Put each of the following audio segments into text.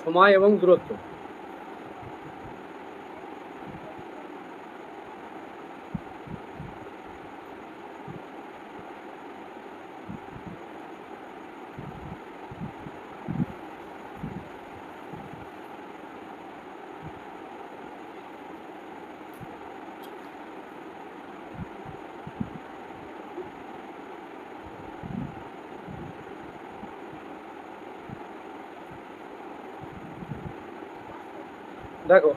সময় এবং দূরত্ব। দেখো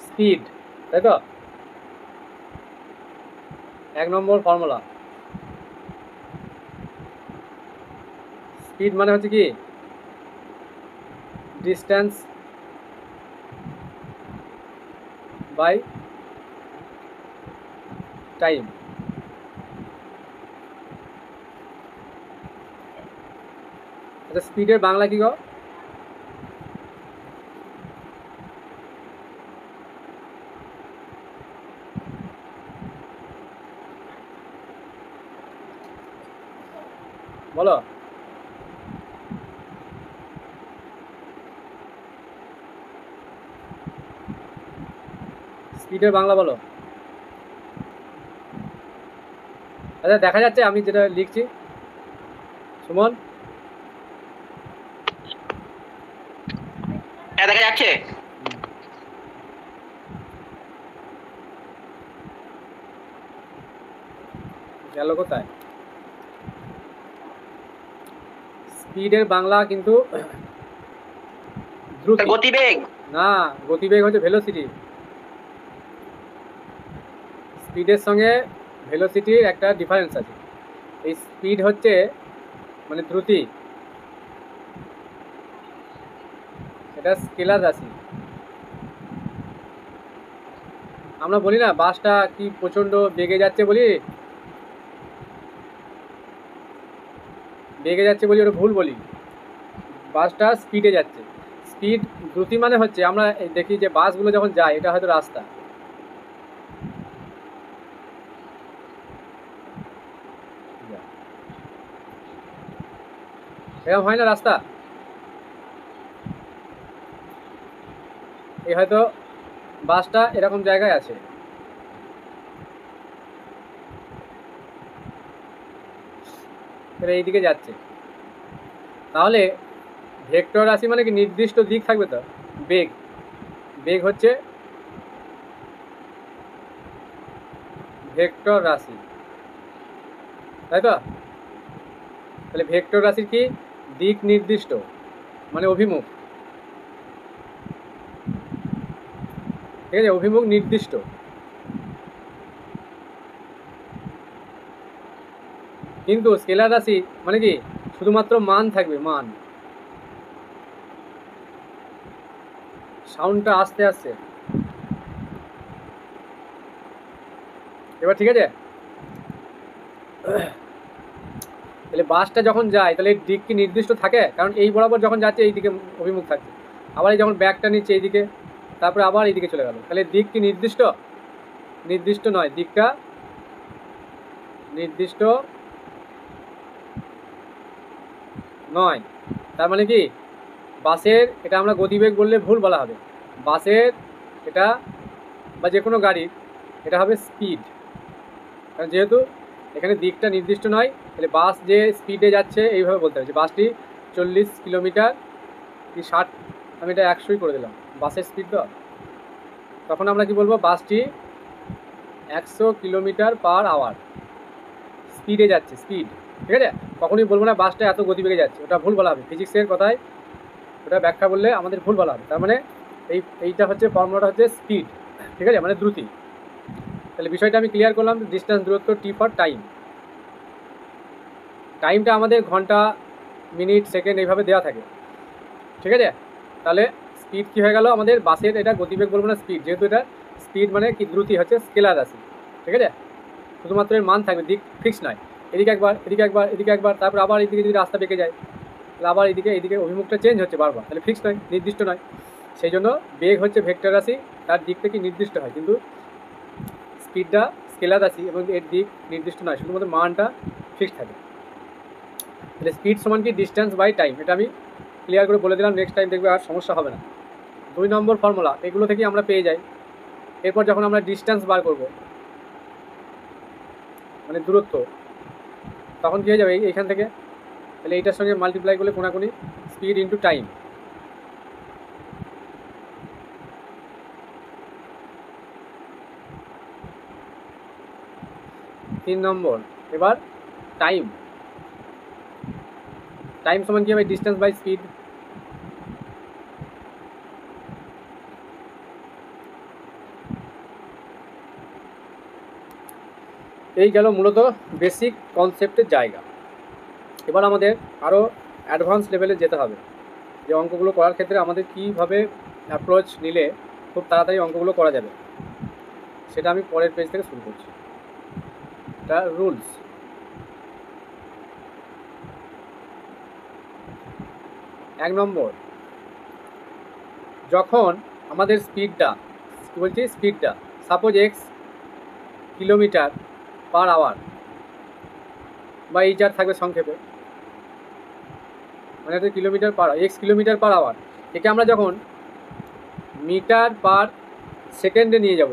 স্পিড, তাই তো 1 নম্বর ফর্মুলা। স্পিড মানে হচ্ছে কি ডিস্টেন্স বাই টাইম। আচ্ছা স্পিডের বাংলা কি গো? বলো। স্পিডের বাংলা বলো। আচ্ছা দেখা যাচ্ছে আমি যেটা লিখছি সুমন? হ্যাঁ দেখা যাচ্ছে। গেল কোথায়? স্পিডের বাংলা কিন্তু দ্রুতি। গতিবেগ না, গতিবেগ হচ্ছে ভেলোসিটি। স্পিডের সঙ্গে ভেলোসিটির একটা ডিফারেন্স আছে। এই স্পিড হচ্ছে মানে দ্রুতি, এটা স্কেলার রাশি। আমরা বলি না বাসটা কি প্রচণ্ড বেগে যাচ্ছে বলি, বেগে যাচ্ছে বলি, ওটা ভুল বলি। বাসটা স্পিডে যাচ্ছে। স্পিড দ্রুতি মানে হচ্ছে আমরা দেখি যে বাসগুলো যখন যায় এটা হয়তো রাস্তা, এরকম হয় না রাস্তা, এই হয়তো বাসটা এরকম জায়গায় আছে, এইদিকে যাচ্ছে, তাহলে ভেক্টর রাশি মানে কি নির্দিষ্ট দিক থাকবে তো। বেগ, বেগ হচ্ছে ভেক্টর রাশি, তাই তো? তাহলে ভেক্টর রাশির কি দিক নির্দিষ্ট মানে অভিমুখ, ঠিক আছে, অভিমুখ নির্দিষ্ট। কিন্তু স্কেলার রাশি মানে কি শুধুমাত্র মান থাকবে, মান। সাউন্ডটা আস্তে আস্তে, এবার ঠিক আছে? তাহলে বাসটা যখন যায় তাহলে দিক কি নির্দিষ্ট থাকে? কারণ এই বরাবর যখন যাচ্ছে এই দিকে অভিমুখ থাকছে, আবার এই যখন ব্যাগটা নিচ্ছে এইদিকে, তারপরে আবার এইদিকে চলে গেল, তাহলে দিক কি নির্দিষ্ট? নির্দিষ্ট নয়, দিকটা নির্দিষ্ট নয়। তার মানে কি বাসের এটা আমরা গতিবেগ বললে ভুল বলা হবে। বাসের এটা বা যে কোনো গাড়ির এটা হবে স্পিড, কারণ যেহেতু এখানে দিকটা নির্দিষ্ট নয়, তাহলে বাস যে স্পিডে যাচ্ছে এইভাবে বলতে হবে যে বাসটি 40 কিলোমিটার কি 60, আমি এটা 100ই করে দিলাম বাসের স্পিড তো, তখন আমরা কি বলবো বাসটি 100 কিলোমিটার পার আওয়ার স্পিডে যাচ্ছে, স্পিড, ঠিক আছে? কখনোই বলবো না বাসটা এত গতিবেগে যাচ্ছে, ওটা ভুল বলা হবে। ফিজিক্সের কথায় ওটা ব্যাখ্যা বললে আমাদের ভুল বলা হবে। তার মানে এইটা হচ্ছে ফর্মুলাটা হচ্ছে স্পিড, ঠিক আছে, মানে দ্রুতি। তাহলে বিষয়টা আমি ক্লিয়ার করলাম। ডিস্টেন্স, দূরত্ব, টি ফর টাইম। টাইমটা আমাদের ঘন্টা, মিনিট, সেকেন্ড এইভাবে দেওয়া থাকে, ঠিক আছে? তাহলে স্পিড কী হয়ে গেল আমাদের বাসের, এটা গতিবেগ বলবো না, স্পিড, যেহেতু এটা স্পিড মানে কি দ্রুতি হচ্ছে স্কেলার রাশি, ঠিক আছে? শুধুমাত্র এর মান থাকবে, দিক ফিক্স নয়। এদিকে একবার, এদিকে একবার, এদিকে একবার, তারপর আবার এদিকে যদি রাস্তা বেঁকে যায় তাহলে আবার এদিকে, এদিকে অভিমুখটা চেঞ্জ হচ্ছে বারবার, তাহলে ফিক্স নয়, নির্দিষ্ট নয়। সেই জন্য বেগ হচ্ছে ভেক্টর রাশি, তার দিকটা কি নির্দিষ্ট হয়, কিন্তু স্পিডটা স্কেলার রাশি এবং এর দিক নির্দিষ্ট নয়, শুধুমাত্র মানটা ফিক্সড থাকে। তাহলে স্পিড সমান কি ডিস্টেন্স বাই টাইম, এটা আমি ক্লিয়ার করে বলে দিলাম, নেক্সট টাইম দেখবে আর সমস্যা হবে না। 2 নম্বর ফর্মুলা এগুলো থেকে আমরা পেয়ে যাই। এরপর যখন আমরা ডিস্টেন্স বার করব, মানে দূরত্ব, তখন কী হয়ে যাবে এইখান থেকে, তাহলে এইটার সঙ্গে মাল্টিপ্লাই করলে কোনাকুনি স্পিড ইন্টু টাইম। তিন নম্বর, এবার টাইম, টাইম সমান কি হবে ডিস্টেন্স বাই স্পিড। এই গেল মূলত বেসিক কনসেপ্টের জায়গা। এবার আমাদের আরও অ্যাডভান্স লেভেলে যেতে হবে, যে অঙ্কগুলো করার ক্ষেত্রে আমাদের কীভাবে অ্যাপ্রোচ নিলে খুব তাড়াতাড়ি অঙ্কগুলো করা যাবে, সেটা আমি পরের পেজ থেকে শুরু করছি। এটা রুলস। 1 নম্বর, যখন আমাদের স্পিডটা, কী বলছি স্পিডটা, suppose x kilometre per hour বা এইচ আর থাকবে সংক্ষেপে, মানে এটা kilometre per x kilometre per hour, একে আমরা যখন মিটার পার সেকেন্ডে নিয়ে যাব,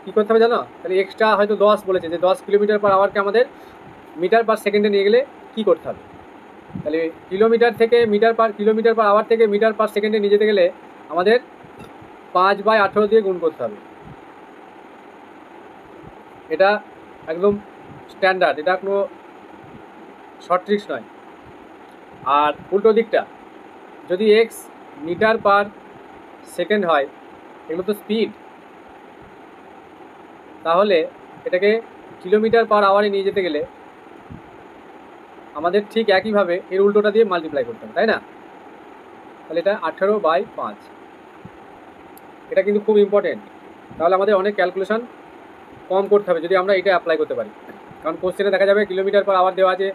কী করতে হবে জানো? তাহলে এক্সট্রা হয়তো 10 বলেছে, যে 10 কিলোমিটার পার আওয়ারকে আমাদের মিটার পার সেকেন্ডে নিয়ে গেলে কী করতে হবে? তাহলে কিলোমিটার থেকে কিলোমিটার পার আওয়ার থেকে মিটার পার সেকেন্ডে নিয়ে যেতে গেলে আমাদের 5/18 দিয়ে গুণ করতে হবে। এটা একদম স্ট্যান্ডার্ড, এটা কোনো শর্ট ট্রিক্স নয়। আর উল্টো দিকটা, যদি x মিটার পার সেকেন্ড হয়, এগুলো তো স্পিড, তাহলে এটাকে কিলোমিটার পার আওয়ারে নিয়ে যেতে গেলে আমাদের ঠিক একইভাবে এর উল্টোটা দিয়ে মাল্টিপ্লাই করতে হবে, তাই না? তাহলে এটা 18/5, এটা কিন্তু খুব ইম্পর্টেন্ট। তাহলে আমাদের অনেক ক্যালকুলেশন কম করতে হবে যদি আমরা এটা অ্যাপ্লাই করতে পারি। কারণ কোশ্চেনে দেখা যাবে কিলোমিটার পার আওয়ার দেওয়া আছে,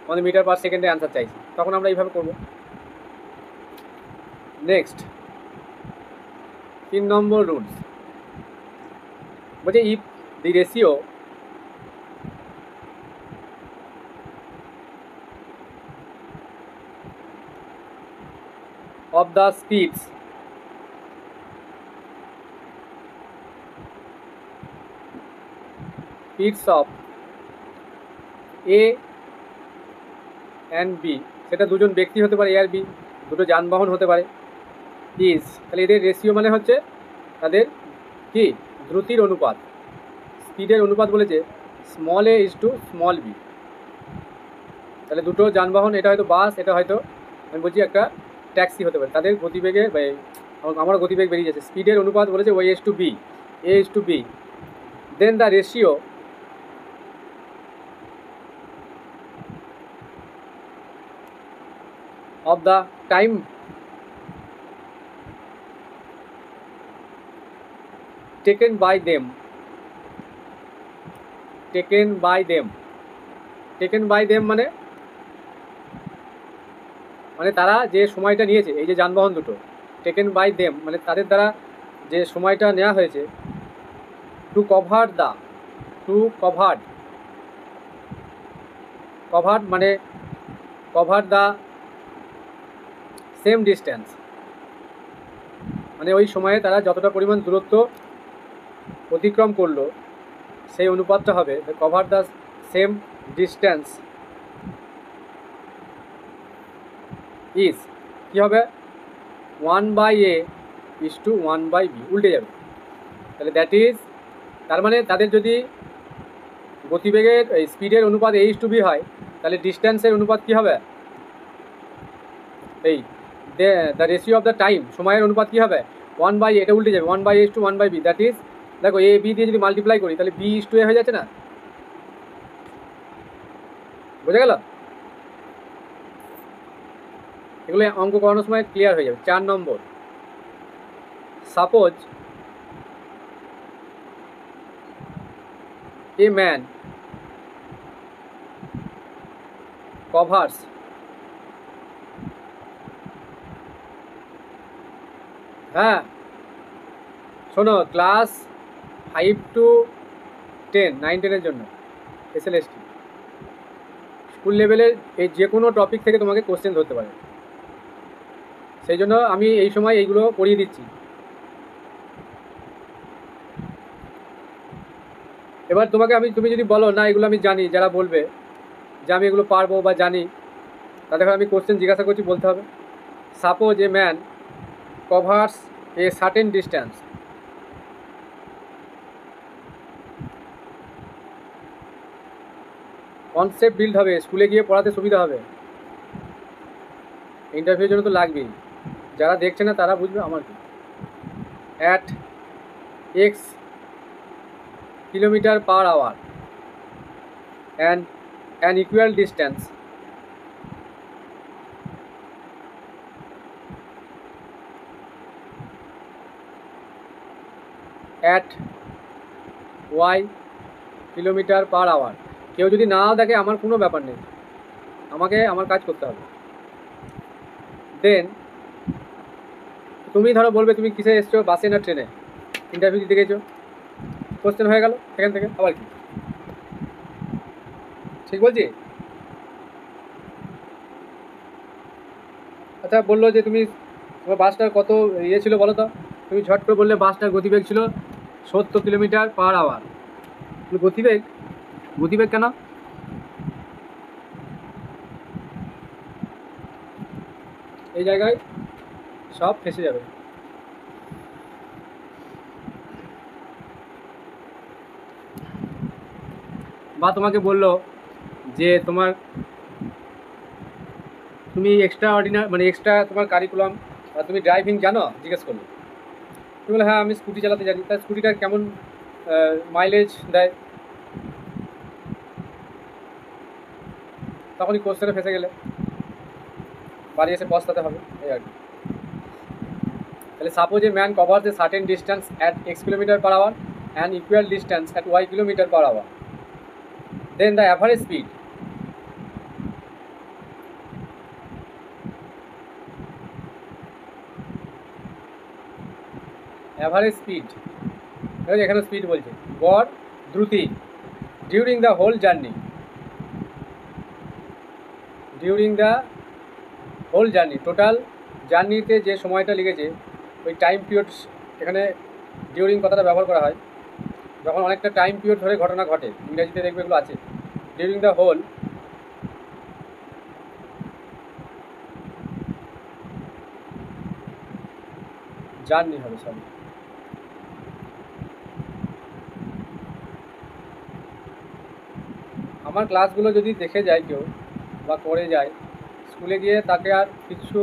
আমাদের মিটার পার সেকেন্ডে অ্যান্সার চাইছি, তখন আমরা এইভাবে করব। নেক্সট 3 নম্বর রুলস বলছে, if the ratio of the speeds of A and B, সেটা দুজন ব্যক্তি হতে পারে, A আর B, দুটো যানবাহন হতে পারে, ইজ, তাহলে এদের রেশিও মানে হচ্ছে তাদের কি দ্রুতির অনুপাত, স্পিডের অনুপাত বলেছে small a is to small b। তাহলে দুটো যানবাহন, এটা হয়তো বাস, এটা হয়তো আমি বলছি একটা ট্যাক্সি হতে পারে, তাদের গতিবেগে, আমার গতিবেগ বেরিয়ে যাচ্ছে, স্পিডের অনুপাত বলেছে y is to b, a is to b, then the ratio of the time taken by them মানে তারা যে সময়টা নিয়েছে, এই যে যানবাহন দুটো টেকেন বাই দেম মানে তাদের দ্বারা যে সময়টা নেওয়া হয়েছে, টু কভার্ড মানে কভার দ্য সেম ডিস্টেন্স, মানে ওই সময়ে তারা যতটা পরিমাণ দূরত্ব অতিক্রম করলো সেই অনুপাতটা হবে cover the same distance is, কী হবে 1/a ইজ টু 1/b, উল্টে যাবে। তাহলে দ্যাট ইজ, তার মানে তাদের যদি গতিবেগের স্পিডের অনুপাত a ইজ টু b হয়, তাহলে ডিস্টেন্সের অনুপাত কী হবে, এই the ratio of the time, সময়ের অনুপাত কী হবে 1/a, এটা উল্টে যাবে 1/a is to 1/b, that is, দেখো a b দিয়ে যদি মাল্টিপ্লাই করি তাহলে b ইজ টু a হয়ে যাচ্ছে না, বোঝা গেল? এগুলো অঙ্ক করানোর সময় ক্লিয়ার হয়ে যাবে। 4 নম্বর, সাপোজ এ ম্যান কভার্স হ্যাঁ শোনো, ক্লাস 5 to 10, 9-10 জন্য SLST, স্কুল লেভেলের এই যে কোনো টপিক থেকে তোমাকে কোশ্চেন ধরতে পারে, সেই জন্য আমি এই সময় এইগুলো পড়িয়ে দিচ্ছি। এবার তোমাকে তুমি যদি বলো না এগুলো আমি জানি, যারা বলবে যে আমি এগুলো পারবো বা জানি, তাদের আমি কোশ্চেন জিজ্ঞাসা করছি, বলতে হবে suppose a man covers a certain distance, concept build হবে, স্কুলে গিয়ে পড়াতে সুবিধা হবে, ইন্টারভিউর জন্য তো লাগবেই, যারা দেখছে না তারা বুঝবে আমার কি। At x kilometre per hour and an equal distance at y kilometre per hour. কেউ যদি নাও দেখে আমার কোনো ব্যাপার নেই, আমাকে আমার কাজ করতে হবে। দেন তুমি ধরো বলবে তুমি কিসে এসছো, বাসে না ট্রেনে, ইন্টারভিউ দিতে গেছো, কোশ্চেন হয়ে গেল সেখান থেকে, আবার কি ঠিক বলছি? আচ্ছা বললো যে তুমি তোমার বাসটার কত ইয়ে ছিল বলো তো, তুমি ঝট করে বললে বাসটার গতিবেগ ছিল 70 কিলোমিটার পার আওয়ার। গতিবেগ, গতিবেগ কেন? এই জায়গায় সব ফেসে যাবে। বা তোমাকে বললো যে তুমি এক্সট্রা অর্ডিনারি মানে এক্সট্রা তোমার কারিকুলাম, তুমি ড্রাইভিং জানো, জিজ্ঞেস করলো, তুমি বলে হ্যাঁ আমি স্কুটি চালাতে জানি, তার স্কুটিটা কেমন মাইলেজ দেয়, তখনই কোশ্চেনে ফেসে গেলে বাড়ি এসে পস্তাতে হবে, এই আর কি। তাহলে suppose a man covers a certain distance at x kilometre per hour and equal distance at y kilometre per hour, then the average speed এখানে স্পিড বলছে, গড় দ্রুতি during the whole journey, total জার্নিতে যে সময়টা লেগেছে ওই টাইম পিরিয়ড, এখানে ডিউরিং কথাটা ব্যবহার করা হয় যখন অনেকটা টাইম পিরিয়ড ধরে ঘটনা ঘটে, ইংরেজিতে দেখবে এগুলো আছে, ডিউরিং দ্য হোল জার্নি হবে সব। আমার ক্লাসগুলো যদি দেখে যায় কেউ বা করে যায়, স্কুলে গিয়ে তাকে আর কিছু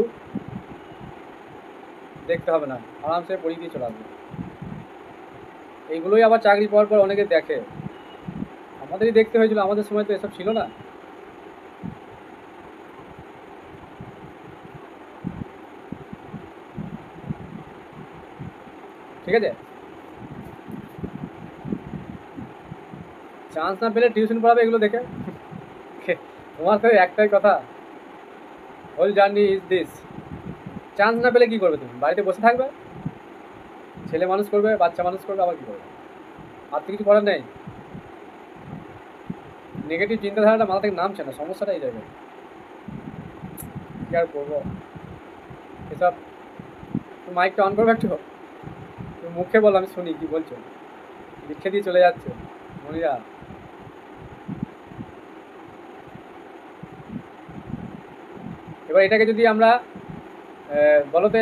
দেখতে হবে না, আরামসে পড়িয়ে দিয়ে চলে আসবে। এইগুলোই আবার চাকরি পাওয়ার পর অনেকে দেখে, আমাদেরই দেখতে হয়েছিল, আমাদের সময় তো এসব ছিল না। ঠিক আছে, চান্স না পেলে টিউশন পড়াবে এগুলো দেখে। তোমার তো একটাই কথা, whole journey is this. Chance না পেলে কি করবে? তুমি বাড়িতে বসে থাকবে, ছেলে মানুষ করবে, বাচ্চা মানুষ করবে, আবার কি করবে? আর তো কিছু করার নেই। নেগেটিভ চিন্তাধারাটা মাথা থেকে নামছে না, সমস্যাটা এই জায়গায়। কি আর করবো এসব। তুমি মাইকটা অন করবে একটু, তুমি মুখে বলো, আমি শুনি কি বলছো। লিখে দিয়ে চলে যাচ্ছে মনিরা। এবার এটাকে যদি আমরা বলতে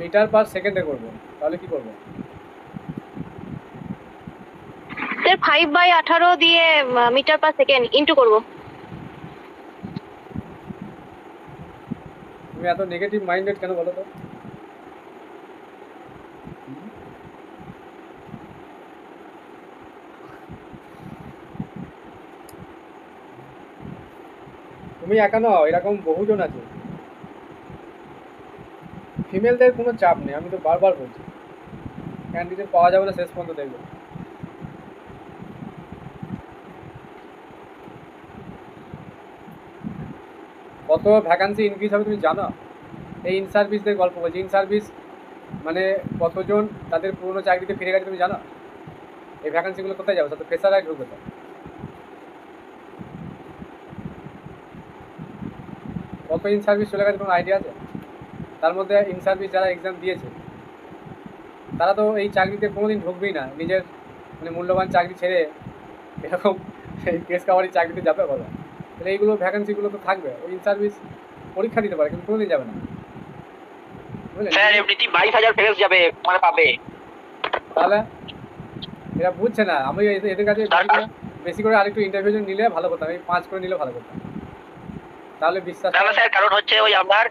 মিটার পার সেকেন্ডে করবো, তাহলে কি করবো? 5/18 দিয়ে মিটার পার সেকেন্ড ইন্টু করবো। তুমি এত নেগেটিভ মাইন্ডেড কেন বলো তো? তুমি একা নও, এরকম বহুজন আছে। ফিমেলদের কোনো চাপ নেই, আমি তো বারবার বলছি, ক্যান্ডিডেট পাওয়া যাবে না শেষ পর্যন্ত দেখবে। কত ভ্যাকান্সি ইনক্রিজ হবে তুমি জানো? এই ইন সার্ভিসদের গল্প বলছি। ইন সার্ভিস মানে কতজন তাদের পুরনো চাকরিতে ফিরে গেছে তুমি জানো? এই ভ্যাকান্সিগুলো কোথায় যাবে? তাদের ফ্রেশাররাই ঢুকবে তো। কত ইন সার্ভিস চলে গেছে কোনো আইডিয়া আছে? তার মধ্যে ইন সার্ভিস যারা এক্সাম দিয়েছে তারা তো এই চাকরিতে কোনোদিন ঢুকবেই না, নিজের মানে মূল্যবান চাকরি ছেড়ে এরকম এই কেস কাভারি চাকরিতে যাবে বলো? তাহলে এইগুলো ভ্যাকেন্সিগুলো তো থাকবে, ওই ইন সার্ভিস পরীক্ষা দিতে পারে কিন্তু কোনোদিন যাবে না, বুঝলেন? স্যার এমনিতে 22,000 ফেরত যাবে মানে পাবে। তাহলে এরা বুঝছে না। আমি এদের কাছে বেশি করে আরেকটু ইন্টারভিউ নিলে ভালো করতাম, আমি 5 করে নিলে ভালো করতাম, তাহলে বিশ্বাস। না স্যার, কারণ হচ্ছে ওই আপনার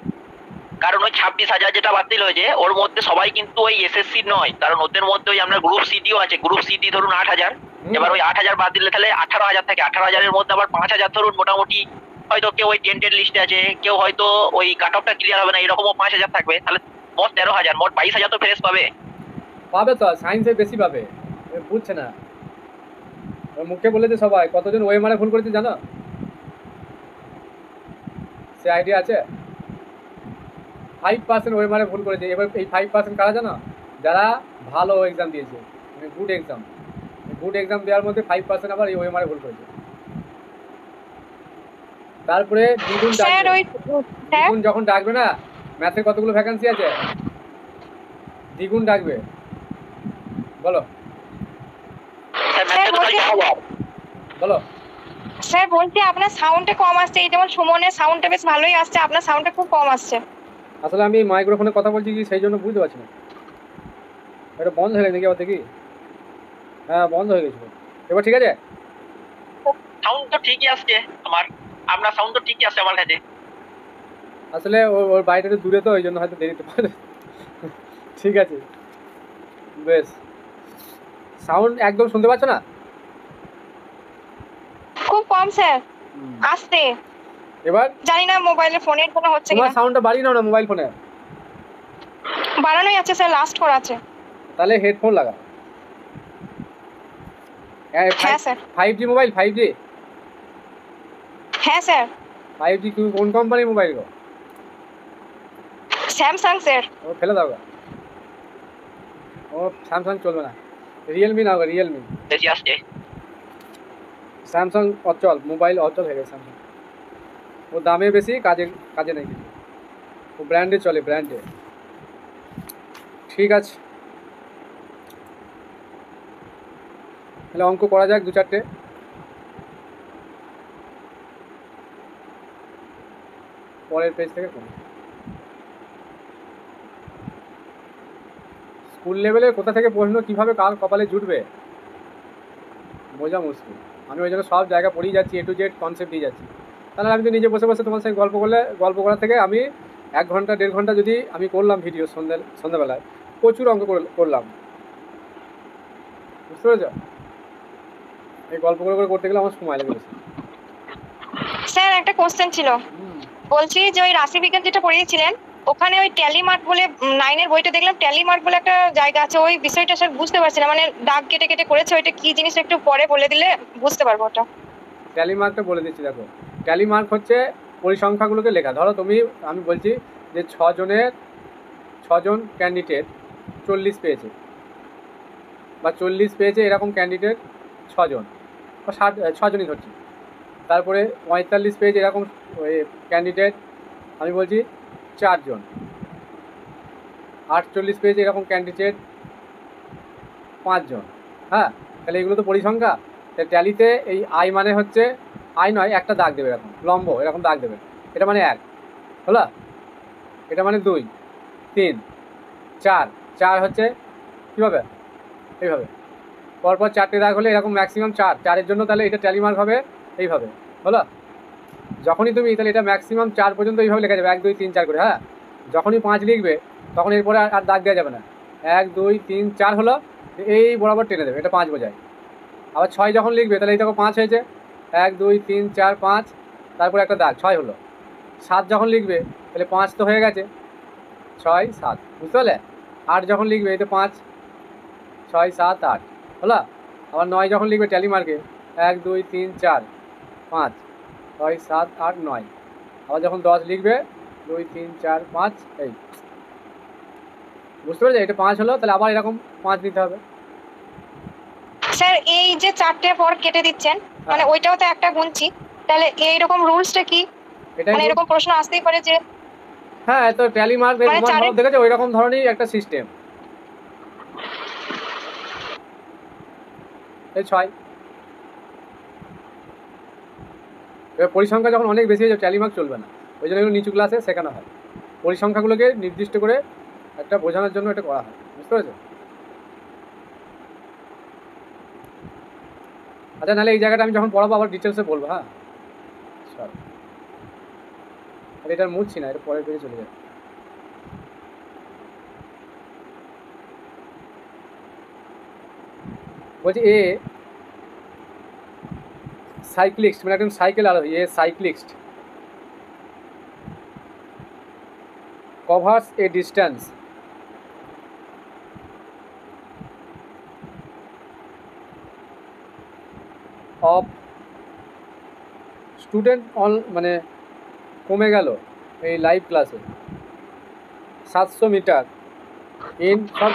কারণ ওই 26,000 যেটা বাতিল হয়েছে ওর মধ্যে সবাই কিন্তু ওই এসএসসি নয়, কারণ ওদের মধ্যে ওই আপনার গ্রুপ সিটিও আছে, গ্রুপ সিটি ধরুন 8,000, এবার ওই 8,000 বাদ দিলে তাহলে 18,000 থাকে, 18,000-এর মধ্যে আবার 5,000 ধরুন মোটামুটি হয়তো কেউ ওই টেন্টেড লিস্টে আছে, কেউ হয়তো ওই কাট অফটা ক্লিয়ার হবে না, এরকমও 5,000 থাকবে, তাহলে মোট 13,000, মোট 22,000 তো ফ্রেশ পাবে। পাবে তো, সায়েন্সে বেশি পাবে, বুঝছে না। মুখে বলেছে সবাই, কতজন ওএমআরে ভুল করেছে জানো? সে আইডিয়া আছে? 5% ওএমআরে ভুল করেছে। এবার এই 5% কারা জানো? যারা ভালো এক্সাম দিয়েছে, মানে গুড এক্সাম, গুড এক্সাম দেওয়ার মধ্যে 5% আবার এই ওএমআরে ভুল করেছে। তারপরে দ্বিগুণ যখন ডাকবে না, ম্যাথের কতগুলো ভ্যাকেন্সি আছে, দ্বিগুণ ডাকবে, বলো বলো। স্যার বলছি আপনার সাউন্ডটা কম আসছে, এই যেমন সুমনের সাউন্ডটা বেশ ভালোই আসছে, আপনার সাউন্ডটা খুব কম আসছে। আসলে আমি মাইক্রোফোনে কথা বলছি কি সেই জন্য বুঝতে পারছি না। এটা বন্ধ হয়ে গেছে আবার দেখি। হ্যাঁ বন্ধ হয়ে গেছিল, এবার ঠিক আছে? সাউন্ড তো ঠিকই আসছে আপনার সাউন্ড তো ঠিকই আসছে আমার কাছে। আসলে ওর বাড়িটা একটু দূরে তো, ওই জন্য হয়তো দেরিতে পারে। ঠিক আছে, বেশ। সাউন্ড একদম শুনতে পাচ্ছ না? খুব কম স্যার, আসছে। এবার জানি না মোবাইলে ফোনের কোনো হচ্ছে তোমার কিনা। সাউন্ডটা বাড়িয়ে নাও না মোবাইল ফোনে। বাড়ানোই আছে স্যার, লাস্ট করা আছে। তাহলে হেডফোন লাগা। হ্যাঁ স্যার। 5G mobile? 5G? হ্যাঁ স্যার। 5G তুমি কোন কোম্পানির মোবাইল গো? Samsung sir. ও ফেলে দাও গা, ও স্যামসাং চলবে না, রিয়েলমি নাও গা, রিয়েলমি। বেশি আসছে। স্যামসাং অচল, মোবাইল অচল হয়ে গেছে স্যামসাং। ও দামে বেশি, কাজে নেই কিছু। ও ব্র্যান্ডে চলে, ব্র্যান্ডে। ঠিক আছে, তাহলে অঙ্ক করা যাক 2-4টে। পরের পেজ থেকে করি। স্কুল লেভেলে কোথা থেকে প্রশ্ন কীভাবে কার কপালে জুটবে বোঝা মুশকিল। আমি ওই জন্য সব জায়গা পড়েই যাচ্ছি, A to Z কনসেপ্ট দিয়ে যাচ্ছি। তাহলে আমি তো নিজে বসে বসে তোমার সঙ্গে গল্প করার থেকে আমি 1 ঘন্টা 1.5 ঘন্টা যদি আমি করলাম ভিডিও সন্ধ্যাবেলায়, প্রচুর অঙ্ক করলাম, বুঝতে পেরেছ? এই গল্প করে করতে গেলে আমার সময় লাগে বেশি। স্যার একটা কোশ্চেন ছিল, বলছি যে ওই রাশিবিজ্ঞান যেটা পড়িয়েছিলেন ওখানে ওই ট্যালি মার্ক বলে 9-এর বইটা দেখলাম, ট্যালি মার্ক বলে একটা জায়গা আছে, ওই বিষয়টা স্যার বুঝতে পারছি না, মানে দাগ কেটে কেটে করেছে, ওইটা কি জিনিস একটু পরে বলে দিলে বুঝতে পারবো ওটা। ট্যালি মার্কটা বলে দিচ্ছি, দেখো। ট্যালি মার্ক হচ্ছে পরিসংখ্যাগুলোকে লেখা। ধরো আমি বলছি যে 6 জন ক্যান্ডিডেট 40 পেয়েছে বা 40 পেয়েছে, এরকম ক্যান্ডিডেট 6 জন বা 6 জনই ধরছি। তারপরে 45 পেয়েছে এরকম ওই ক্যান্ডিডেট আমি বলছি 4 জন। 48 পেয়েছে এরকম ক্যান্ডিডেট 5 জন। হ্যাঁ, তাহলে এগুলো তো পরিসংখ্যা। ট্যালিতে এই আই মানে হচ্ছে, আই নয়, একটা দাগ দেবে এরকম লম্ব, এরকম দাগ দেবে, এটা মানে 1 হলো, এটা মানে 2, 3, 4 হচ্ছে কীভাবে, এইভাবে পরপর 4টে দাগ হলে এরকম ম্যাক্সিমাম 4 জন্য, তাহলে এটা ট্যালি মার্ক হবে এইভাবে, হলো। যখনই তুমি তাহলে এটা ম্যাক্সিমাম 4 পর্যন্ত এইভাবে লেখা যাবে, 1, 2, 3, 4 করে। হ্যাঁ, যখনই 5 লিখবে তখন এরপরে আর দাগ দেওয়া যাবে না। 1, 2, 3, 4 হলো, এই বরাবর টেনে দেবে, এটা 5 বোঝায়। আবার 6 যখন লিখবে তাহলে এই দেখো 5 হয়েছে, 1, 2, 3, 4, 5, তারপরে একটা দাগ, 6 হলো। 7 যখন লিখবে তাহলে 5 তো হয়ে গেছে, 6, 7, বুঝতে পারলে? 8 যখন লিখবে এই তো 5, 6, 7, 8 হলো। আবার 9 যখন লিখবে ট্যালি মার্কে, 1, 2, 3, 4, 5, 6, 7, 8, 9। আবার যখন 10 লিখবে 2, 3, 4, 5, এই, বুঝতে পেরেছো? এটা 5 হলো, তাহলে আবার এরকম 5 দিতে হবে। স্যার এই যে 4টে পর কেটে দিচ্ছেন, মানে ওইটাও তো একটা গুনছি, তাহলে এইরকম রুলসটা কি? এটাই মানে এরকম প্রশ্ন আসতেই পারে যে হ্যাঁ, তো ট্যালি মার্ক মানে চারে দেখেছো ওই রকম ধরনেরই একটা সিস্টেম। এই 6 এবার পরিসংখ্যা যখন অনেক বেশি হয়ে যাবে ট্যালি মার্ক চলবে না, ওই জন্য এগুলো নিচু ক্লাসে শেখানো হয়। পরিসংখ্যাগুলোকে নির্দিষ্ট করে একটা বোঝানোর জন্য এটা করা হয়, বুঝতে পেরেছো? আচ্ছা, নাহলে এই জায়গাটা আমি যখন পড়াবো আবার ডিটেলসে বলবো। হ্যাঁ, চল, এটার মুছছি না, এটা পরের পেজে চলে যাবে। বলছি এ সাইক্লিস্ট, মানে একজন সাইকেল আরোহী, a cyclist covers a distance of student on, মানে কমে গেল এই লাইভ ক্লাসে 700 মিটার ইন, সব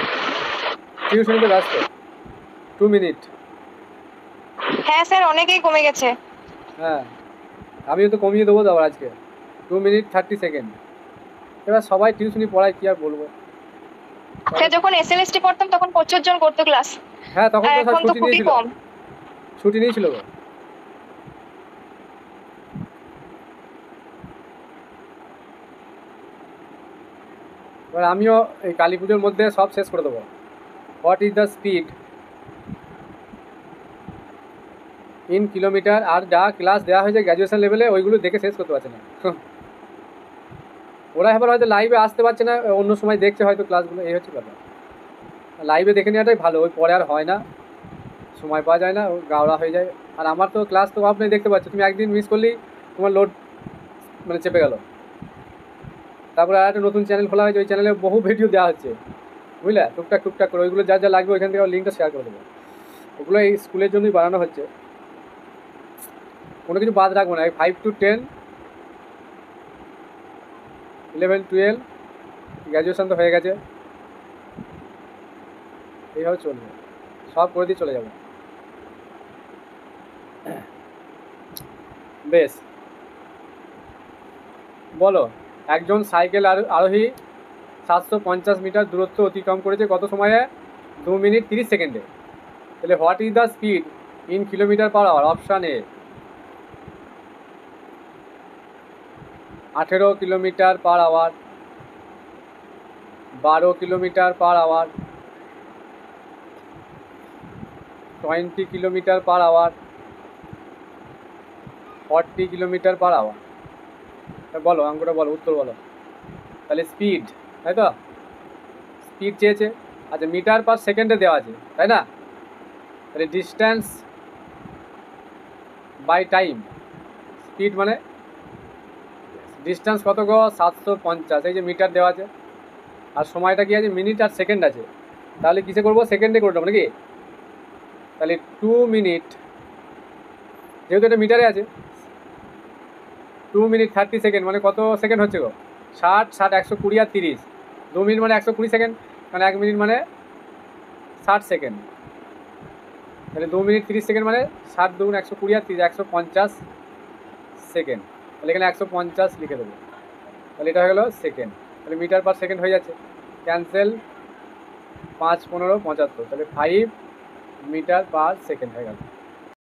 টিউশনিতে ব্যস্ত, 2 মিনিট। হ্যাঁ স্যার অনেকেই কমে গেছে। হ্যাঁ, আমিও তো কমিয়ে দেবো তো আবার আজকে, 2 মিনিট 30 সেকেন্ড। এবার সবাই টিউশনি পড়ায়, কি আর বলবো। স্যার যখন এসএলএসটি পড়তাম তখন 25 জন করতো ক্লাস, হ্যাঁ, তখন আর তো এখন তো ছুটি খুবই নিয়েছিল, কম। ছুটি নিয়েছিল গো। এবার আমিও এই কালী পুজোর মধ্যে সব শেষ করে দেবো। What is the speed in kilometre, আর যা ক্লাস দেওয়া হয়েছে গ্র্যাজুয়েশন লেভেলে ওইগুলো দেখে শেষ করতে পারছে না। ওরা এবার হয়তো লাইভে আসতে পারছে না, অন্য সময় দেখছে হয়তো ক্লাসগুলো, এই হচ্ছে ব্যাপার। লাইভে দেখে নেওয়াটাই ভালো, ওই পরে আর হয় না, সময় পাওয়া যায় না, ও গাওড়া হয়ে যায়। আর আমার তো ক্লাস তো আপনি দেখতে পাচ্ছ, তুমি একদিন মিস করলেই তোমার লোড মানে চেপে গেল। তারপরে আর একটা নতুন চ্যানেল খোলা হয়েছে, ওই চ্যানেলে বহু ভিডিও দেওয়া হচ্ছে, বুঝলে, টুকটাক টুকটাক করে ওইগুলো যা যা লাগবে ওইখান থেকে লিঙ্কটা শেয়ার করে দেবো। ওগুলো এই স্কুলের জন্যই বানানো হচ্ছে, কোনো কিছু বাদ রাখবো না। এই 5 to 10, 11, 12 গ্র্যাজুয়েশন তো হয়ে গেছে, এইভাবে চলবে, সব করে দিয়ে চলে যাবো। বেশ, বলো, একজন সাইকেল আরোহী 750 মিটার দূরত্ব অতিক্রম করেছে কত সময়ে? 2 মিনিট 30 সেকেন্ডে। তাহলে what is the speed in kilometre per hour? Option A 18 kilometre per hour, 12 kilometre per hour, 20 kilometre per hour, 40 kilometre per hour. বলো অঙ্কটা, বলো উত্তর বলো। তাহলে স্পিড, তাই তো, স্পিড চেয়েছে। আচ্ছা, মিটার পার সেকেন্ডে দেওয়া আছে, তাই না? তাহলে ডিস্ট্যান্স বাই টাইম, স্পিড মানে ডিস্ট্যান্স কত গো? 750, এই যে মিটার দেওয়া আছে, আর সময়টা কি আছে? মিনিট আর সেকেন্ড আছে। তাহলে কিসে করবো? সেকেন্ডে করে দেবো নাকি? তাহলে 2 মিনিট, যেহেতু এটা মিটারে আছে, 2 মিনিট 30 সেকেন্ড মানে কত সেকেন্ড হচ্ছে গো? 60, 120 আর 30, 2 মিনিট মানে 120 সেকেন্ড, মানে 1 মিনিট মানে 60 সেকেন্ড। তাহলে 2 মিনিট 30 সেকেন্ড মানে 60 2 120 আর 30, 150 সেকেন্ড। তাহলে এখানে 150 লিখে দেবো, তাহলে এটা হয়ে গেলো সেকেন্ড। তাহলে মিটার পার সেকেন্ড হয়ে যাচ্ছে, ক্যান্সেল, 5 15 75, তাহলে 5 মিটার পার সেকেন্ড হয়ে গেল।